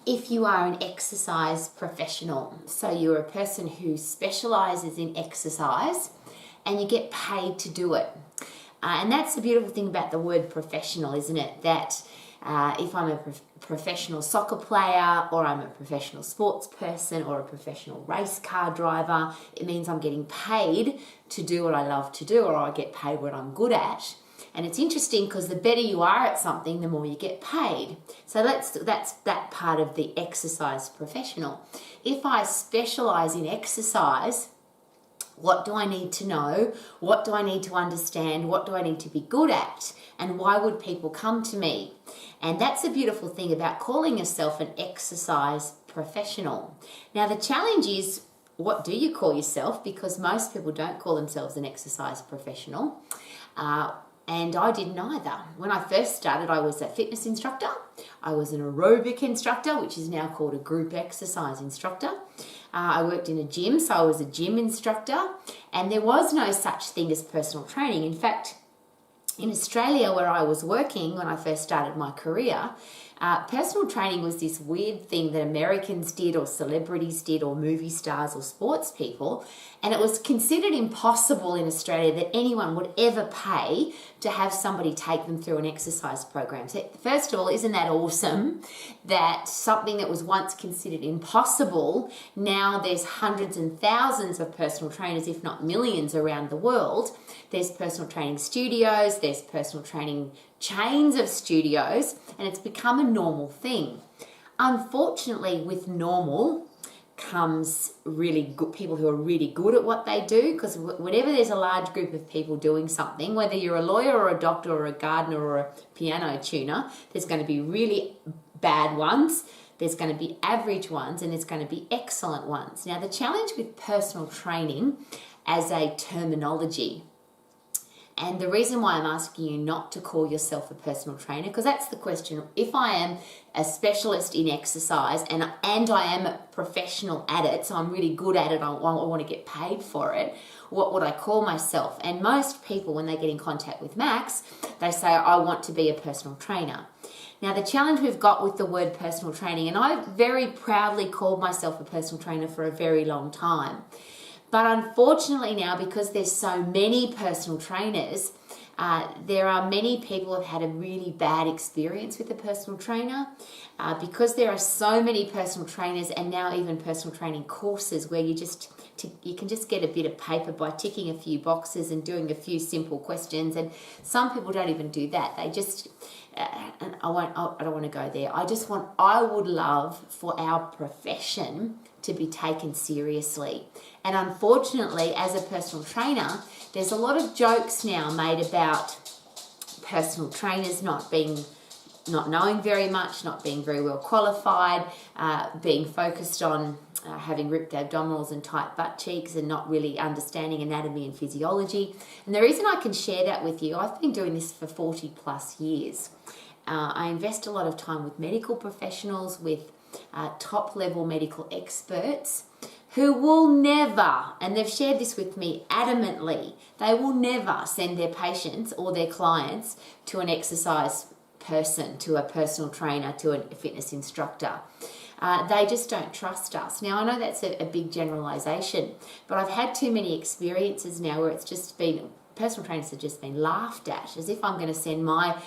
if you are an exercise professional. So you're a person who specializes in exercise and you get paid to do it. And that's the beautiful thing about the word professional, isn't it? That if I'm a professional soccer player, or I'm a professional sports person, or a professional race car driver, it means I'm getting paid to do what I love to do, or I get paid what I'm good at. And it's interesting because the better you are at something, the more you get paid. So that's that part of the exercise professional. If I specialize in exercise, what do I need to know? What do I need to understand? What do I need to be good at? And why would people come to me? And that's a beautiful thing about calling yourself an exercise professional. Now, the challenge is, what do you call yourself? Because most people don't call themselves an exercise professional. And I didn't either. When I first started, I was a fitness instructor. I was an aerobic instructor, which is now called a group exercise instructor. I worked in a gym, so I was a gym instructor. And there was no such thing as personal training. In fact, in Australia, where I was working when I first started my career, personal training was this weird thing that Americans did, or celebrities did, or movie stars or sports people. And it was considered impossible in Australia that anyone would ever pay to have somebody take them through an exercise program. So first of all, isn't that awesome that something that was once considered impossible, now there's hundreds and thousands of personal trainers, if not millions, around the world. There's personal training studios, there's personal training chains of studios, and it's become a normal thing. Unfortunately, with normal comes really good people who are really good at what they do, because whenever there's a large group of people doing something, whether you're a lawyer or a doctor or a gardener or a piano tuner, there's going to be really bad ones, there's going to be average ones, and there's going to be excellent ones. Now, the challenge with personal training as a terminology, and the reason why I'm asking you not to call yourself a personal trainer, because that's the question. If I am a specialist in exercise and I am a professional at it, so I'm really good at it, I want to get paid for it, what would I call myself? And most people, when they get in contact with Max, they say, I want to be a personal trainer. Now, the challenge we've got with the word personal training, and I very proudly called myself a personal trainer for a very long time. But unfortunately now, because there's so many personal trainers, there are many people who have had a really bad experience with a personal trainer. Because there are so many personal trainers, and now even personal training courses where you can just get a bit of paper by ticking a few boxes and doing a few simple questions. And some people don't even do that. They just, and I don't want to go there. I would love for our profession to be taken seriously. And unfortunately, as a personal trainer, there's a lot of jokes now made about personal trainers not knowing very much, not being very well qualified, being focused on having ripped abdominals and tight butt cheeks, and not really understanding anatomy and physiology. And the reason I can share that with you, I've been doing this for 40 plus years. I invest a lot of time with medical professionals, with top-level medical experts who will never, and they've shared this with me adamantly, they will never send their patients or their clients to an exercise person, to a personal trainer, to a fitness instructor. They just don't trust us. Now, I know that's a big generalization, but I've had too many experiences now where it's just been, personal trainers have just been laughed at, as if I'm going to send my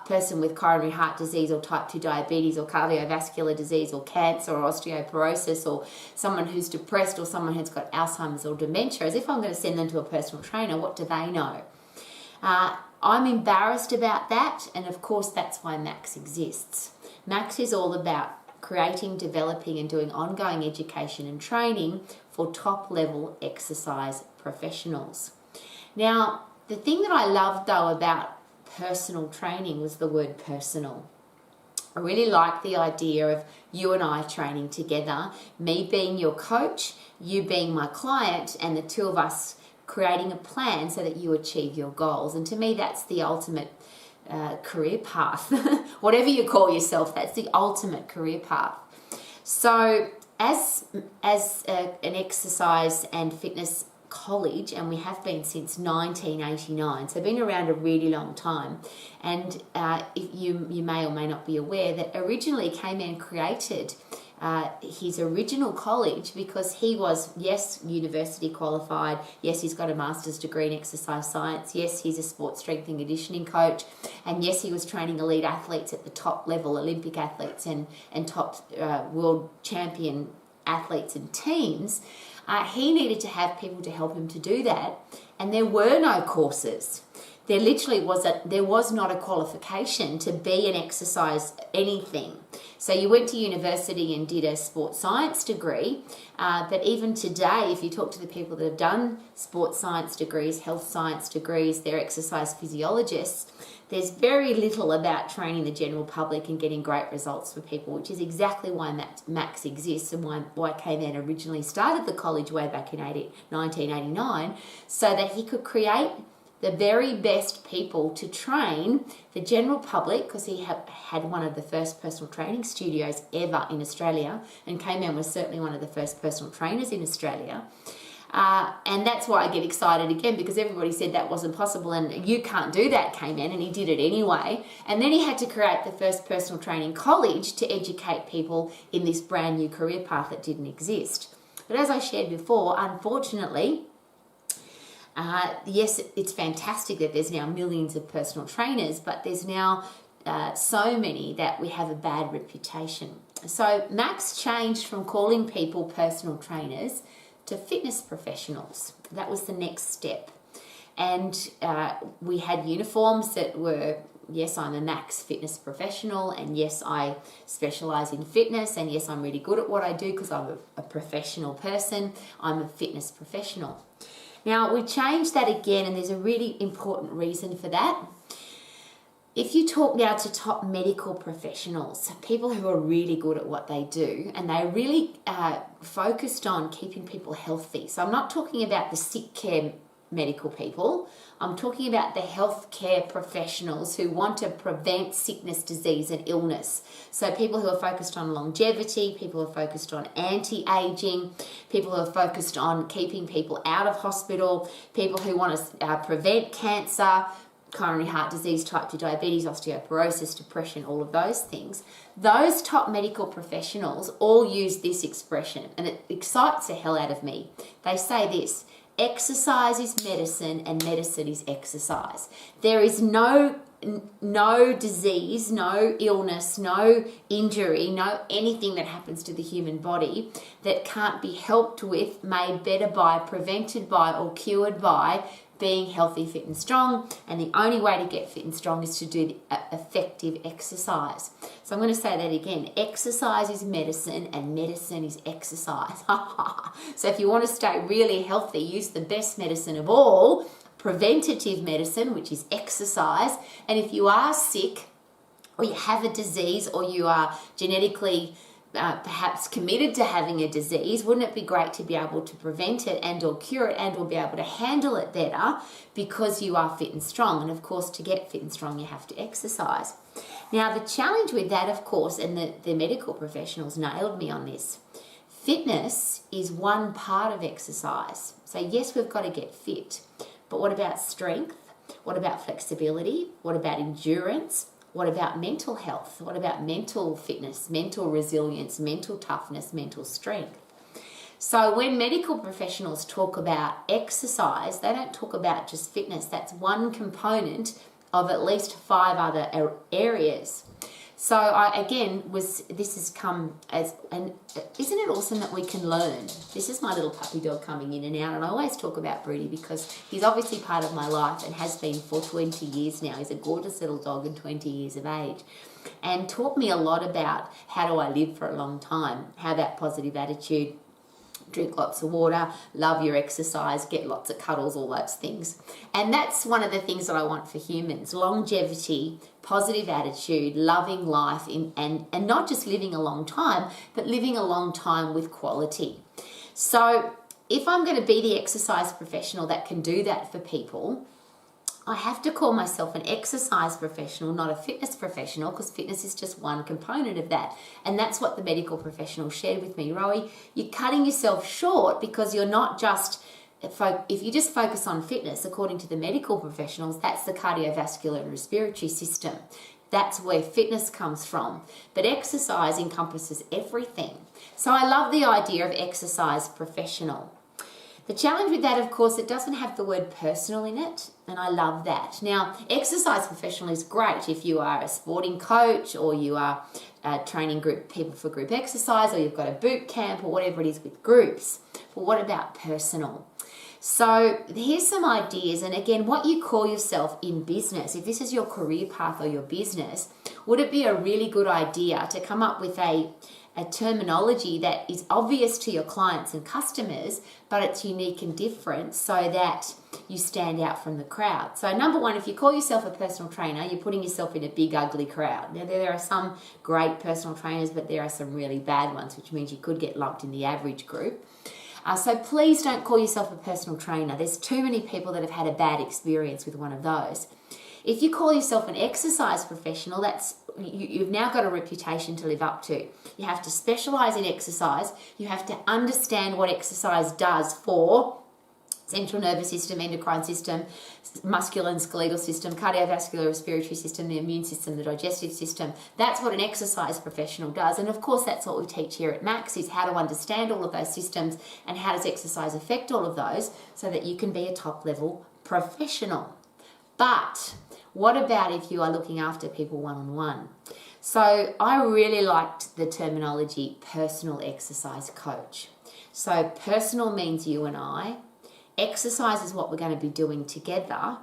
person with coronary heart disease or type 2 diabetes or cardiovascular disease or cancer or osteoporosis, or someone who's depressed, or someone who's got Alzheimer's or dementia, as if I'm going to send them to a personal trainer. What do they know? I'm embarrassed about that, and of course that's why Max exists. Max is all about creating, developing, and doing ongoing education and training for top-level exercise professionals. Now, the thing that I loved, though, about personal training was the word personal. I really like the idea of you and I training together, me being your coach, you being my client, and the two of us creating a plan so that you achieve your goals. And to me, that's the ultimate career path. Whatever you call yourself, that's the ultimate career path. So as an exercise and fitness college, and we have been since 1989, so been around a really long time. And if you may or may not be aware that originally K-Man created his original college because he was, yes, university qualified, yes, he's got a master's degree in exercise science, yes, he's a sports strength and conditioning coach, and yes, he was training elite athletes at the top level, Olympic athletes and top world champion athletes and teams. He needed to have people to help him to do that, and there were no courses. There literally there was not a qualification to be an exercise anything. So you went to university and did a sports science degree, but even today, if you talk to the people that have done sports science degrees, health science degrees, they're exercise physiologists, there's very little about training the general public and getting great results for people, which is exactly why Max exists and why K-Man originally started the college way back in 1989, so that he could create the very best people to train the general public, because he had one of the first personal training studios ever in Australia, and K-Man was certainly one of the first personal trainers in Australia. And that's why I get excited again, because everybody said that wasn't possible and you can't do that, K-Man, and he did it anyway. And then he had to create the first personal training college to educate people in this brand new career path that didn't exist. But as I shared before, unfortunately, yes, it's fantastic that there's now millions of personal trainers, but there's now so many that we have a bad reputation. So Max changed from calling people personal trainers to fitness professionals. That was the next step. And we had uniforms that were, yes, I'm a Max fitness professional, and yes, I specialize in fitness, and yes, I'm really good at what I do because I'm a professional person. I'm a fitness professional. Now, we changed that again, and there's a really important reason for that. If you talk now to top medical professionals, people who are really good at what they do, and they're really focused on keeping people healthy. So I'm not talking about the sick care medical people. I'm talking about the healthcare professionals who want to prevent sickness, disease, and illness. So people who are focused on longevity, people who are focused on anti-aging, people who are focused on keeping people out of hospital, people who want to prevent cancer, coronary heart disease, type 2 diabetes, osteoporosis, depression, all of those things. Those top medical professionals all use this expression, and it excites the hell out of me. They say this: exercise is medicine and medicine is exercise. There is no disease, no illness, no injury, no anything that happens to the human body that can't be helped with, made better by, prevented by, or cured by being healthy, fit and strong. And the only way to get fit and strong is to do the effective exercise. So I'm going to say that again. Exercise is medicine and medicine is exercise. So if you want to stay really healthy, use the best medicine of all, preventative medicine, which is exercise. And if you are sick, or you have a disease, or you are genetically perhaps committed to having a disease, wouldn't it be great to be able to prevent it and or cure it and or be able to handle it better because you are fit and strong? And of course, to get fit and strong, you have to exercise. Now, the challenge with that, of course, and the medical professionals nailed me on this, fitness is one part of exercise. So yes, we've got to get fit, but what about strength? What about flexibility? What about endurance? What about mental health? What about mental fitness, mental resilience, mental toughness, mental strength? So when medical professionals talk about exercise, they don't talk about just fitness. That's one component of at least 5 other areas. So this has come as, and isn't it awesome that we can learn? This is my little puppy dog coming in and out, and I always talk about Broody because he's obviously part of my life and has been for 20 years now. He's a gorgeous little dog and 20 years of age, and taught me a lot about how do I live for a long time, have that positive attitude, drink lots of water, love your exercise, get lots of cuddles, all those things. And that's one of the things that I want for humans: longevity, positive attitude, loving life, and not just living a long time, but living a long time with quality. So if I'm going to be the exercise professional that can do that for people, I have to call myself an exercise professional, not a fitness professional, because fitness is just one component of that. And that's what the medical professional shared with me. Rowie, you're cutting yourself short because you're not just if you just focus on fitness, according to the medical professionals, that's the cardiovascular and respiratory system. That's where fitness comes from. But exercise encompasses everything. So I love the idea of exercise professional. The challenge with that, of course, it doesn't have the word personal in it, and I love that. Now, exercise professional is great if you are a sporting coach, or you are training people for group exercise, or you've got a boot camp, or whatever it is with groups. But what about personal? So here's some ideas, and again, what you call yourself in business, if this is your career path or your business, would it be a really good idea to come up with a terminology that is obvious to your clients and customers, but it's unique and different so that you stand out from the crowd. So number one, if you call yourself a personal trainer, you're putting yourself in a big, ugly crowd. Now, there are some great personal trainers, but there are some really bad ones, which means you could get lumped in the average group. So please don't call yourself a personal trainer. There's too many people that have had a bad experience with one of those. If you call yourself an exercise professional, you've now got a reputation to live up to. You have to specialize in exercise. You have to understand what exercise does for central nervous system, endocrine system, muscular and skeletal system, cardiovascular, respiratory system, the immune system, the digestive system. That's what an exercise professional does. And of course, that's what we teach here at Max, is how to understand all of those systems and how does exercise affect all of those so that you can be a top level professional. But what about if you are looking after people one-on-one? So I really liked the terminology personal exercise coach. So personal means you and I. Exercise is what we're going to be doing together.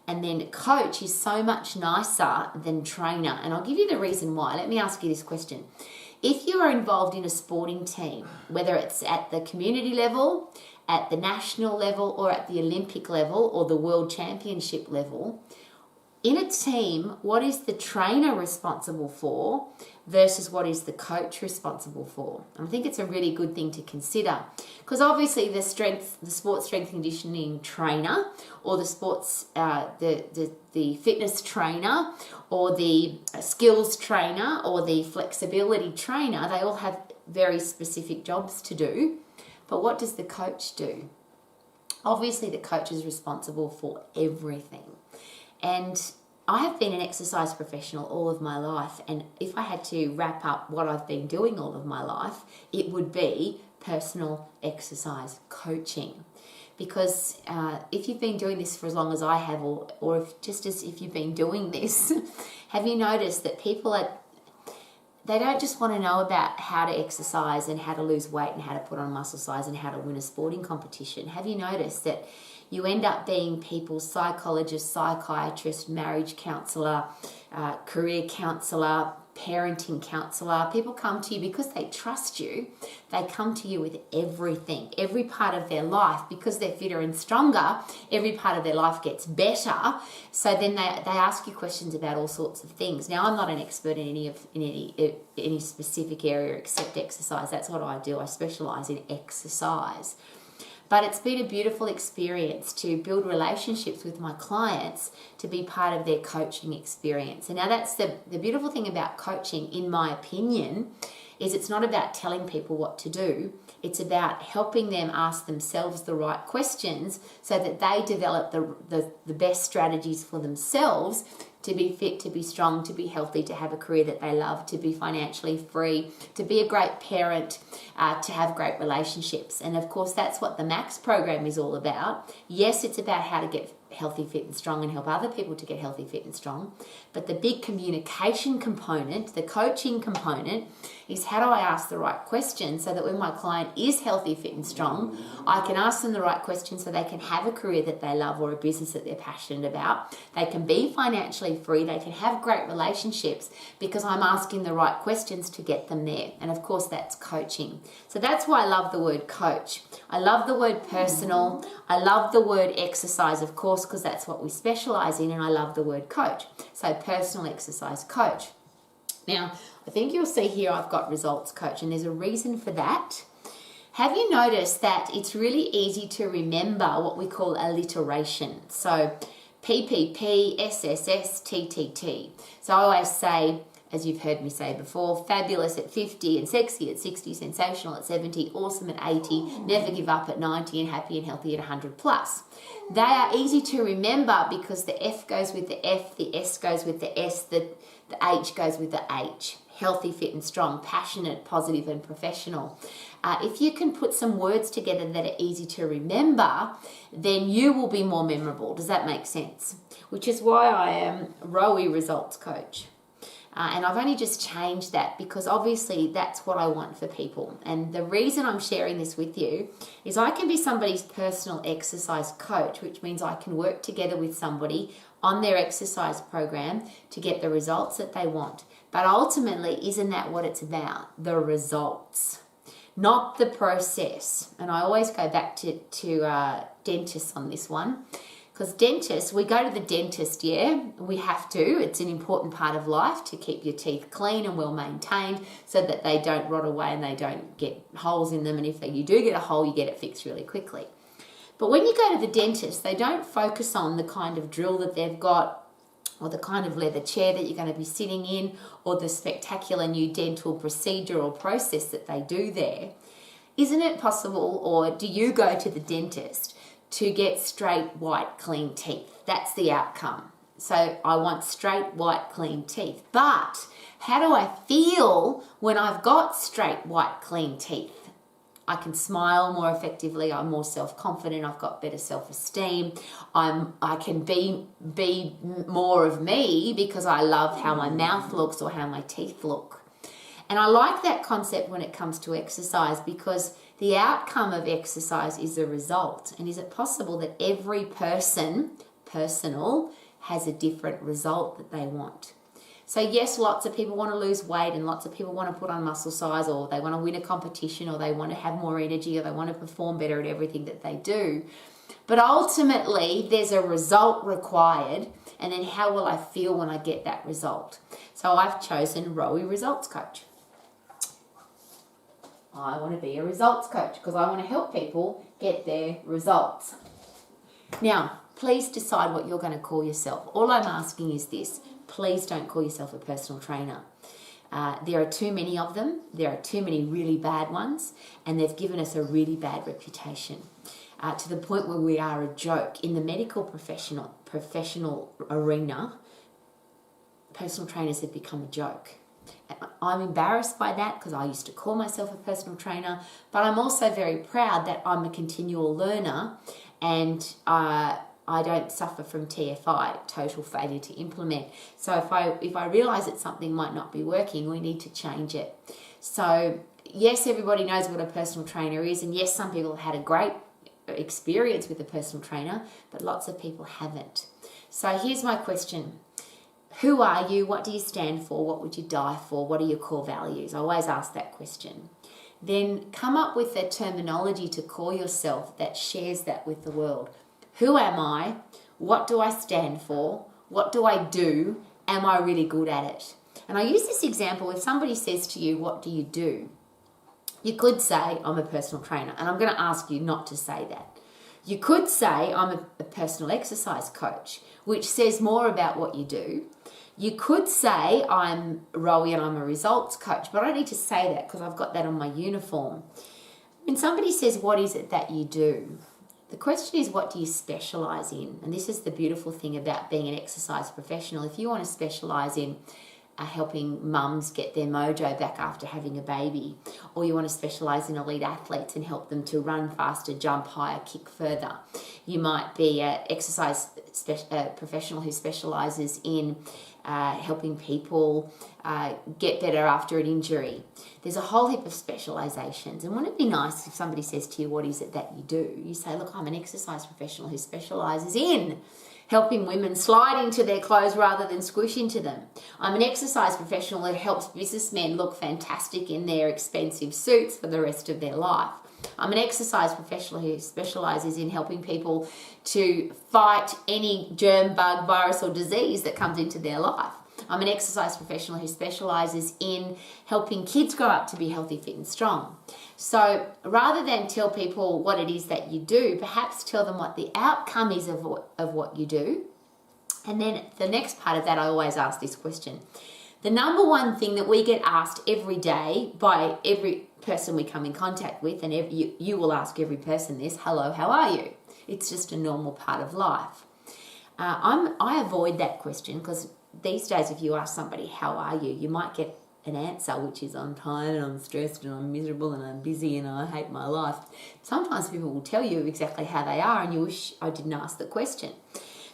And then coach is so much nicer than trainer. And I'll give you the reason why. Let me ask you this question. If you are involved in a sporting team, whether it's at the community level, at the national level, or at the Olympic level, or the world championship level, in a team, what is the trainer responsible for versus what is the coach responsible for? And I think it's a really good thing to consider, because obviously the sports strength conditioning trainer, or the sports the fitness trainer, or the skills trainer, or the flexibility trainer, they all have very specific jobs to do. But what does the coach do? Obviously, the coach is responsible for everything. And I have been an exercise professional all of my life, and if I had to wrap up what I've been doing all of my life, it would be personal exercise coaching. Because if you've been doing this for as long as I have, or if you've been doing this, have you noticed that they don't just want to know about how to exercise and how to lose weight and how to put on muscle size and how to win a sporting competition? Have you noticed that you end up being people's psychologist, psychiatrist, marriage counsellor, career counsellor, parenting counsellor? People come to you because they trust you. They come to you with everything, every part of their life. Because they're fitter and stronger, every part of their life gets better. So then they ask you questions about all sorts of things. Now, I'm not an expert in any specific area except exercise. That's what I do. I specialise in exercise. But it's been a beautiful experience to build relationships with my clients, to be part of their coaching experience. And now that's the beautiful thing about coaching, in my opinion, is it's not about telling people what to do. It's about helping them ask themselves the right questions so that they develop the best strategies for themselves to be fit, to be strong, to be healthy, to have a career that they love, to be financially free, to be a great parent, to have great relationships. And of course, that's what the Max program is all about. Yes, it's about how to get healthy, fit and strong and help other people to get healthy, fit and strong. But the big communication component, the coaching component, is how do I ask the right questions so that when my client is healthy, fit and strong, I can ask them the right questions so they can have a career that they love or a business that they're passionate about. They can be financially free. They can have great relationships because I'm asking the right questions to get them there. And of course, that's coaching. So that's why I love the word coach. I love the word personal. I love the word exercise, of course, because that's what we specialize in. And I love the word coach. So personal exercise coach. Now, I think you'll see here I've got results coach, and there's a reason for that. Have you noticed that it's really easy to remember what we call alliteration? So PPP, SSS, TTT. So I always say as you've heard me say before, fabulous at 50 and sexy at 60, sensational at 70, awesome at 80, never give up at 90, and happy and healthy at 100 plus. They are easy to remember because the F goes with the F, the S goes with the S, the H goes with the H. Healthy, fit and strong, passionate, positive and professional. If you can put some words together that are easy to remember, then you will be more memorable. Does that make sense? Which is why I am Rowie Results Coach. And I've only just changed that because obviously that's what I want for people. And the reason I'm sharing this with you is I can be somebody's personal exercise coach, which means I can work together with somebody on their exercise program to get the results that they want. But ultimately, isn't that what it's about? The results, not the process. And I always go back to dentists on this one. Because dentists, we go to the dentist, yeah, we have to. It's an important part of life to keep your teeth clean and well maintained so that they don't rot away and they don't get holes in them. And if you do get a hole, you get it fixed really quickly. But when you go to the dentist, they don't focus on the kind of drill that they've got or the kind of leather chair that you're going to be sitting in or the spectacular new dental procedure or process that they do there. Isn't it possible, or do you go to the dentist to get straight, white, clean teeth? That's the outcome. So I want straight, white, clean teeth. But how do I feel when I've got straight, white, clean teeth? I can smile more effectively. I'm more self-confident. I've got better self-esteem. I can be more of me because I love how my mouth looks or how my teeth look. And I like that concept when it comes to exercise because the outcome of exercise is a result. And is it possible that every personal, has a different result that they want? So yes, lots of people want to lose weight and lots of people want to put on muscle size, or they want to win a competition, or they want to have more energy, or they want to perform better at everything that they do. But ultimately, there's a result required, and then how will I feel when I get that result? So I've chosen Rowie Results Coach. I want to be a results coach because I want to help people get their results. Now, please decide what you're going to call yourself. All I'm asking is this. Please don't call yourself a personal trainer. There are too many of them. There are too many really bad ones, and they've given us a really bad reputation to the point where we are a joke. In the medical professional arena, personal trainers have become a joke. I'm embarrassed by that because I used to call myself a personal trainer, but I'm also very proud that I'm a continual learner and I don't suffer from TFI, total failure to implement. So if I realise that something might not be working, we need to change it. So yes, everybody knows what a personal trainer is, and yes, some people have had a great experience with a personal trainer, but lots of people haven't. So here's my question. Who are you? What do you stand for? What would you die for? What are your core values? I always ask that question. Then come up with a terminology to call yourself that shares that with the world. Who am I? What do I stand for? What do I do? Am I really good at it? And I use this example. If somebody says to you, what do you do? You could say, I'm a personal trainer. And I'm going to ask you not to say that. You could say, I'm a personal exercise coach, which says more about what you do. You could say, I'm Rowie and I'm a results coach, but I don't need to say that because I've got that on my uniform. When somebody says, what is it that you do? The question is, what do you specialise in? And this is the beautiful thing about being an exercise professional. If you want to specialise in helping mums get their mojo back after having a baby, or you want to specialise in elite athletes and help them to run faster, jump higher, kick further. You might be an exercise professional who specialises in helping people get better after an injury. There's a whole heap of specialisations. And wouldn't it be nice if somebody says to you, what is it that you do? You say, look, I'm an exercise professional who specialises in helping women slide into their clothes rather than squish into them. I'm an exercise professional that helps businessmen look fantastic in their expensive suits for the rest of their life. I'm an exercise professional who specialises in helping people to fight any germ, bug, virus or disease that comes into their life. I'm an exercise professional who specialises in helping kids grow up to be healthy, fit and strong. So rather than tell people what it is that you do, perhaps tell them what the outcome is of what you do. And then the next part of that, I always ask this question. The number one thing that we get asked every day by every person we come in contact with, and you will ask every person this, hello, how are you? It's just a normal part of life. I avoid that question because these days if you ask somebody, how are you, you might get an answer which is I'm tired and I'm stressed and I'm miserable and I'm busy and I hate my life. Sometimes people will tell you exactly how they are and you wish I didn't ask the question.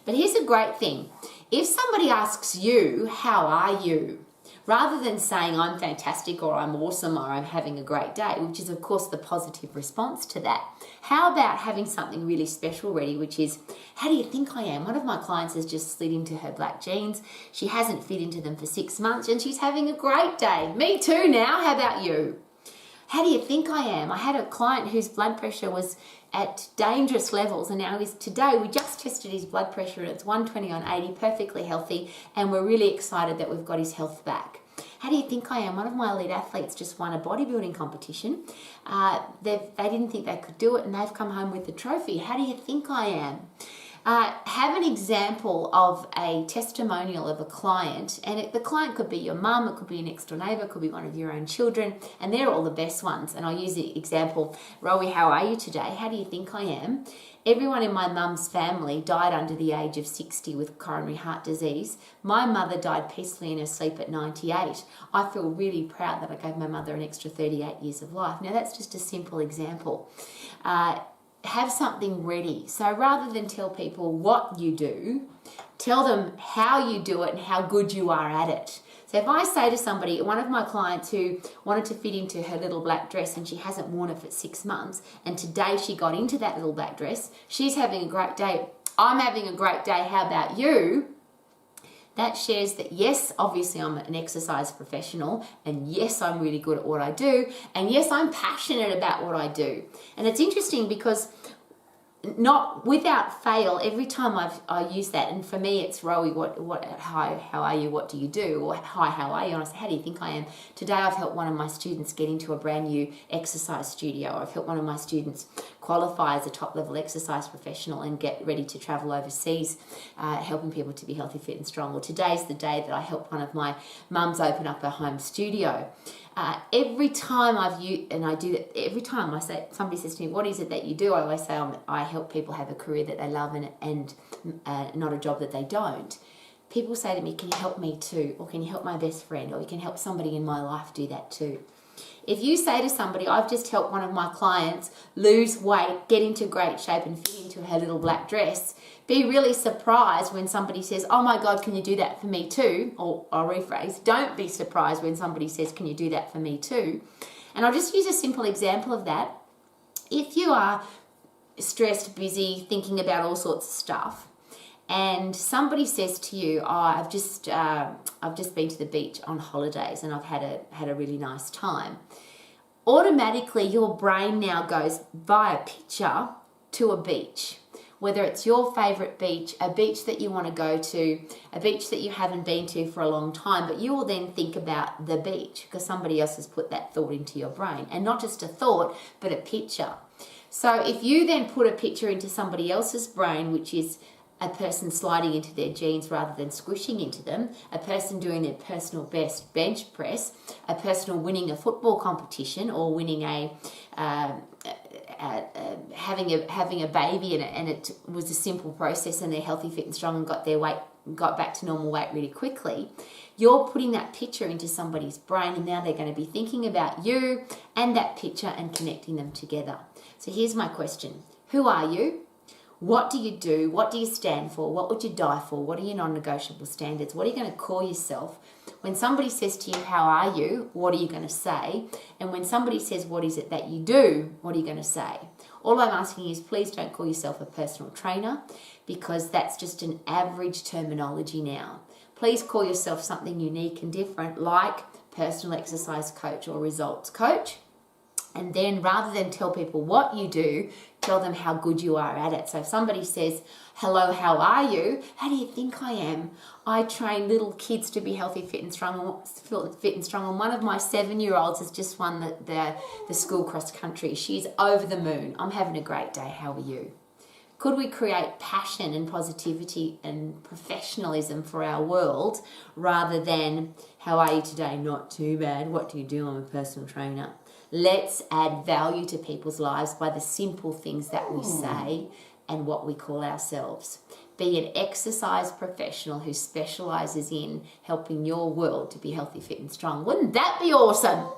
But here's a great thing. If somebody asks you, how are you? Rather than saying I'm fantastic or I'm awesome or I'm having a great day, which is of course the positive response to that, how about having something really special ready, which is, how do you think I am? One of my clients has just slid into her black jeans. She hasn't fit into them for 6 months and she's having a great day. Me too now. How about you? How do you think I am? I had a client whose blood pressure was at dangerous levels and now today we just tested his blood pressure and it's 120 on 80, perfectly healthy, and we're really excited that we've got his health back. How do you think I am? One of my elite athletes just won a bodybuilding competition. They didn't think they could do it and they've come home with the trophy. How do you think I am? Have an example of a testimonial of a client, and the client could be your mum, it could be a next door neighbour, it could be one of your own children, and they're all the best ones. And I'll use the example, Rowie, how are you today? How do you think I am? Everyone in my mum's family died under the age of 60 with coronary heart disease. My mother died peacefully in her sleep at 98. I feel really proud that I gave my mother an extra 38 years of life. Now that's just a simple example. Have something ready. So rather than tell people what you do, tell them how you do it and how good you are at it. So if I say to somebody, one of my clients who wanted to fit into her little black dress and she hasn't worn it for 6 months, and today she got into that little black dress, she's having a great day. I'm having a great day. How about you? That shares that, yes, obviously I'm an exercise professional, and yes, I'm really good at what I do, and yes, I'm passionate about what I do. And it's interesting because not without fail, every time I use that, and for me it's Rowie, hi, how are you, what do you do? Or hi, how are you? And I say, how do you think I am? Today I've helped one of my students get into a brand new exercise studio. I've helped one of my students qualify as a top level exercise professional and get ready to travel overseas, helping people to be healthy, fit and strong. Well, today's the day that I helped one of my mums open up a home studio. Every time every time I say, somebody says to me, what is it that you do? I always say I help people have a career that they love and not a job that they don't. People say to me, can you help me too? Or can you help my best friend? Or you can help somebody in my life do that too. If you say to somebody, I've just helped one of my clients lose weight, get into great shape and fit into her little black dress, be really surprised when somebody says, oh my God, can you do that for me too? Or I'll rephrase, don't be surprised when somebody says, can you do that for me too? And I'll just use a simple example of that. If you are stressed, busy, thinking about all sorts of stuff, and somebody says to you, oh, I've just been to the beach on holidays and I've had a really nice time. Automatically, your brain now goes via picture to a beach. Whether it's your favorite beach, a beach that you want to go to, a beach that you haven't been to for a long time, but you will then think about the beach because somebody else has put that thought into your brain. And not just a thought, but a picture. So if you then put a picture into somebody else's brain, which is a person sliding into their jeans rather than squishing into them, a person doing their personal best bench press, a person winning a football competition or winning having a baby and it was a simple process and they're healthy, fit and strong and got back to normal weight really quickly, you're putting that picture into somebody's brain and now they're going to be thinking about you and that picture and connecting them together. So here's my question. Who are you? What do you do? What do you stand for? What would you die for? What are your non-negotiable standards? What are you going to call yourself? When somebody says to you, how are you? What are you going to say? And when somebody says, what is it that you do? What are you going to say? All I'm asking is please don't call yourself a personal trainer because that's just an average terminology now. Please call yourself something unique and different like personal exercise coach or results coach. And then rather than tell people what you do, tell them how good you are at it. So if somebody says, hello, how are you? How do you think I am? I train little kids to be healthy, fit and strong. And one of my 7-year-olds has just won the school cross country. She's over the moon. I'm having a great day. How are you? Could we create passion and positivity and professionalism for our world rather than, how are you today? Not too bad. What do you do? I'm a personal trainer. Let's add value to people's lives by the simple things that we say and what we call ourselves. Be an exercise professional who specialises in helping your world to be healthy, fit and strong. Wouldn't that be awesome?